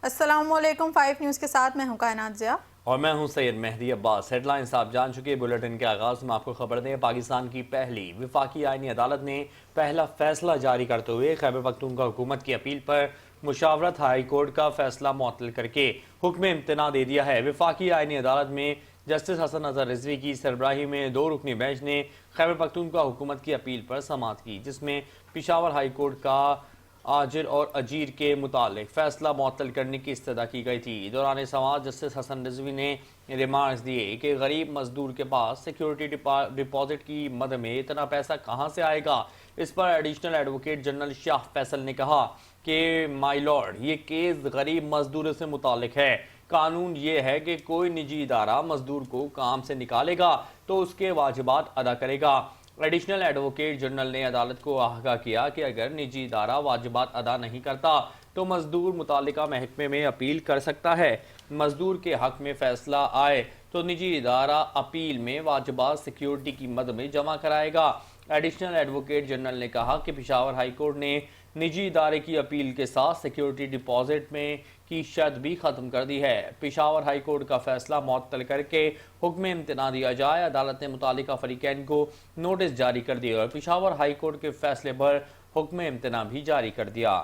अस्सलामुअलैकुम 5 न्यूज़ के साथ मैं हूं कायनात ज़िया और मैं हूं सैयद मेहदी अब्बास। हेडलाइंस आप जान चुके। बुलेटिन के आगाज में आपको खबर दें, पाकिस्तान की पहली विफाकी आईनी अदालत ने पहला फैसला जारी करते हुए खैबर पख्तूनख्वा हुकूमत की अपील पर मुशावरत हाई कोर्ट का फैसला मुअत्तल करके हुक्म इम्तना दे दिया है। विफाकी आईनी अदालत में जस्टिस हसन अजहर रिजवी की सरबराही में 2 रुकनी बेंच ने खैबर पख्तूनख्वा हुकूमत की अपील पर समाअत की, जिसमें पिशावर हाई कोर्ट का आजिर और अजीर के मुतालिक फैसला मुअत्तल करने की इस्तदा की गई थी। दौरान समाअत जस्टिस हसन रिजवी ने रिमार्क्स दिए कि गरीब मजदूर के पास सिक्योरिटी डिपॉजिट की मद में इतना पैसा कहाँ से आएगा। इस पर additional advocate general Shah Faisal ने कहा कि माई लॉर्ड, ये केस गरीब मजदूरों से मुतालिक है। कानून ये है कि कोई निजी इदारा मजदूर को काम से निकालेगा तो उसके वाजिबात अदा करेगा। एडिशनल एडवोकेट जनरल ने अदालत को आगाह किया कि अगर निजी इदारा वाजिबात अदा नहीं करता तो मजदूर मुतालिका महकमे में अपील कर सकता है। मजदूर के हक में फैसला आए तो निजी इदारा अपील में वाजिबात सिक्योरिटी की मद में जमा कराएगा। एडिशनल एडवोकेट जनरल ने कहा कि पिशावर हाई कोर्ट ने निजी इदारे की अपील के साथ सिक्योरिटी डिपॉजिट में की शर्त भी खत्म कर दी है। पिशावर हाई कोर्ट का फैसला मुअत्तल करके हुक्म इम्तना दिया जाए। अदालत ने मुतालिका फरीकैन को नोटिस जारी कर दिया और पिशावर हाई कोर्ट के फैसले पर हुक्म इम्तना भी जारी कर दिया।